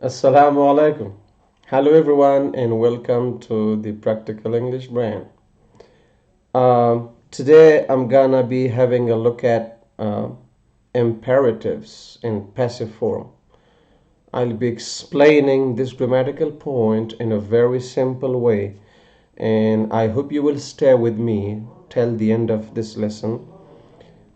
Assalamu alaikum. Hello everyone and welcome to the Practical English brand. Today I'm gonna be having a look at imperatives in passive form. I'll be explaining this grammatical point in a very simple way, and I hope you will stay with me till the end of this lesson.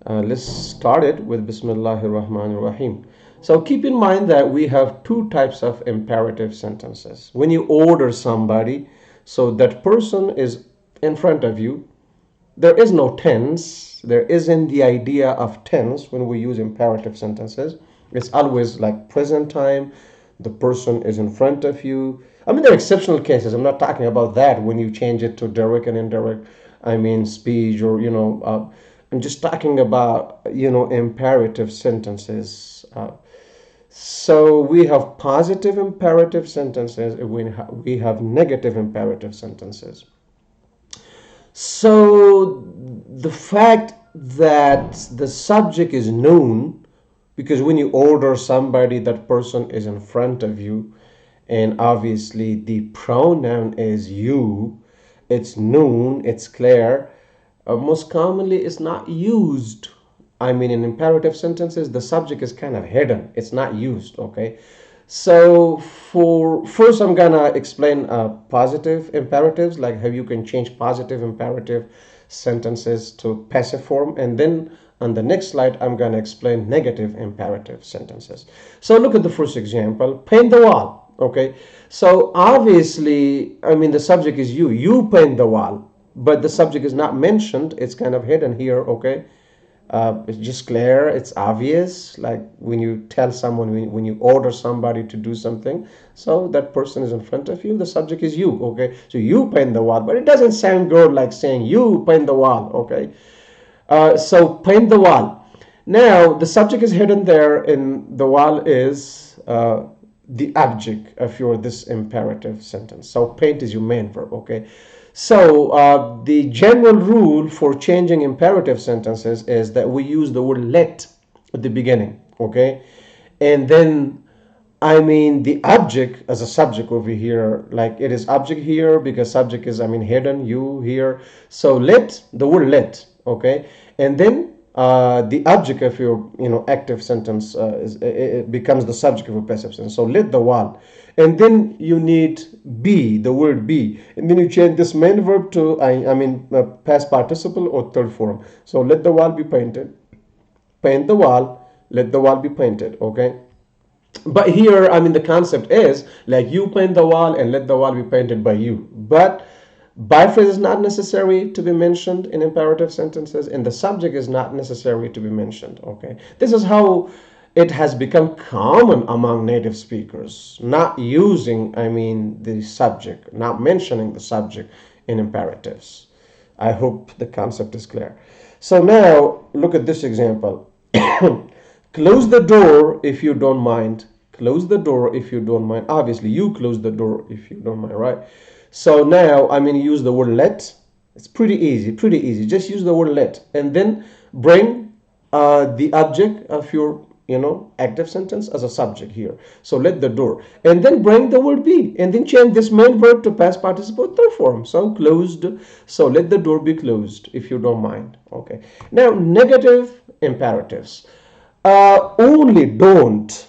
Let's start it with Bismillahir Rahmanir Rahim. So keep in mind that we have two types of imperative sentences. When you order somebody, so that person is in front of you, there is no tense. There isn't the idea of tense when we use imperative sentences. It's always like present time. The person is in front of you. I mean, there are exceptional cases. I'm not talking about that when you change it to direct and indirect. I mean, speech or, I'm just talking about, imperative sentences. So we have positive imperative sentences and we have negative imperative sentences. So the fact that the subject is known, because when you order somebody, that person is in front of you, and obviously the pronoun is you, it's known, it's clear. Most commonly, it's not used. I mean, in imperative sentences, the subject is kind of hidden. It's not used, okay? So for first, I'm gonna explain positive imperatives, like how you can change positive imperative sentences to passive form, and then on the next slide, I'm gonna explain negative imperative sentences. So look at the first example: paint the wall. Okay, so obviously, I mean, the subject is you. You paint the wall, but the subject is not mentioned. It's kind of hidden here. Okay, it's just clear, it's obvious, like when you tell someone, when you order somebody to do something, so that person is in front of you, the subject is you. Okay, so you paint the wall, but it doesn't sound good like saying you paint the wall. Okay, so paint the wall. Now the subject is hidden there, and the wall is the object of your this imperative sentence. So paint is your main verb. Okay, so the general rule for changing imperative sentences is that we use the word let at the beginning. Okay, and then I mean the object as a subject over here, like it is object here because subject is, I mean, hidden, you here. So let, the word let, okay, and then the object of your, active sentence it becomes the subject of a passive sentence. So let the wall, and then you need be, the word be, and then you change this main verb to I mean past participle or third form. So let the wall be painted, paint the wall, let the wall be painted. Okay, but here, I mean, the concept is like you paint the wall and let the wall be painted by you. But by phrase is not necessary to be mentioned in imperative sentences, and the subject is not necessary to be mentioned. Okay, this is how it has become common among native speakers, not using, I mean, the subject, not mentioning the subject in imperatives. I hope the concept is clear. So now look at this example. Close the door if you don't mind. Close the door if you don't mind. Obviously, you close the door if you don't mind, right? So now I'm going to use the word let. It's pretty easy, pretty easy. Just use the word let and then bring the object of your, active sentence as a subject here. So let the door. And then bring the word be. And then change this main verb to past participle third form. So closed. So let the door be closed if you don't mind. Okay. Now, negative imperatives. Only don't.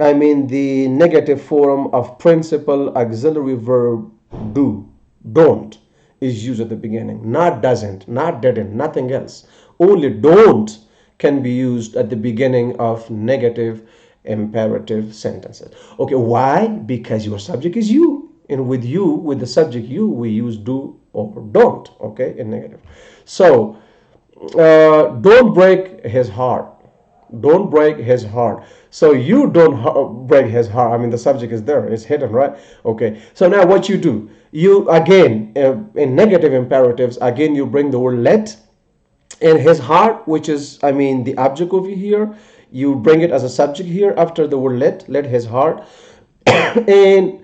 I mean the negative form of principal auxiliary verb do. Don't is used at the beginning. Not doesn't, not didn't, nothing else. Only don't can be used at the beginning of negative imperative sentences. Okay, why? Because your subject is you. And with you, with the subject you, we use do or don't, okay, in negative. So, don't break his heart. Don't break his heart. So you don't break his heart. I mean, the subject is there, it's hidden, right? Okay, so now what you do, you again, in negative imperatives, again you bring the word let, and his heart, which is, I mean, the object over here, you bring it as a subject here after the word let his heart. And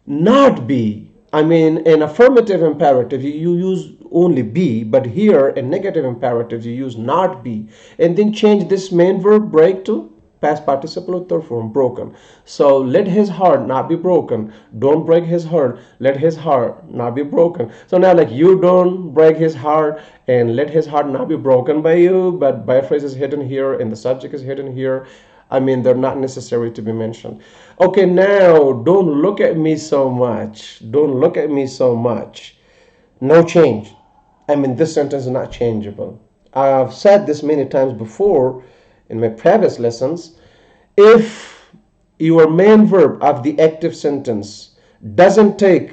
not be, I mean, in affirmative imperative you use only be, but here in negative imperatives you use not be, and then change this main verb break to past participle of third form, broken. So let his heart not be broken. Don't break his heart. Let his heart not be broken. So now, like, you don't break his heart and let his heart not be broken by you, but by phrase is hidden here and the subject is hidden here. I mean, they're not necessary to be mentioned. Okay, now don't look at me so much. Don't look at me so much. No change. I mean, this sentence is not changeable. I've said this many times before in my previous lessons. If your main verb of the active sentence doesn't take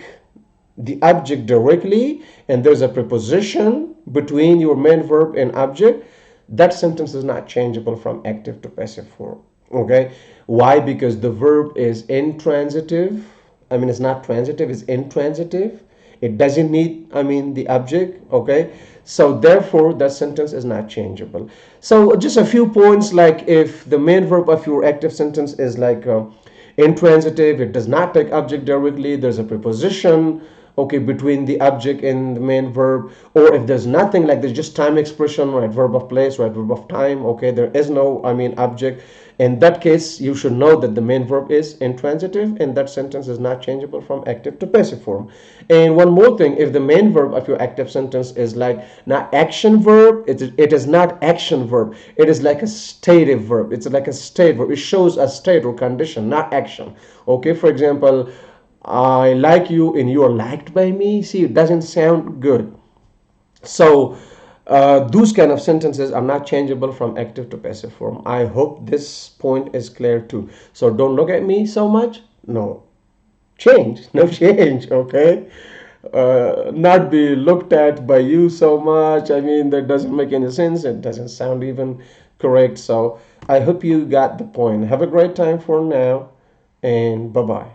the object directly and there's a preposition between your main verb and object, that sentence is not changeable from active to passive form. Okay, why? Because the verb is intransitive. I mean, it's not transitive, it's intransitive. It doesn't need, I mean, the object. Okay, so therefore that sentence is not changeable. So just a few points, like if the main verb of your active sentence is like intransitive, it does not take object directly, there's a preposition, okay, between the object and the main verb, or if there's nothing, like there's just time expression, right, verb of place, right, verb of time, okay, there is no, I mean, object. In that case, you should know that the main verb is intransitive and that sentence is not changeable from active to passive form. And one more thing, if the main verb of your active sentence is like not action verb, it is not action verb, it is like a stative verb, it's like a state verb, it shows a state or condition, not action. Okay, for example, I like you and you are liked by me. See, it doesn't sound good. So those kind of sentences are not changeable from active to passive form. I hope this point is clear too. So don't look at me so much. No change, no change. Okay, not be looked at by you so much. I mean, that doesn't make any sense. It doesn't sound even correct. So I hope you got the point. Have a great time for now, and bye bye.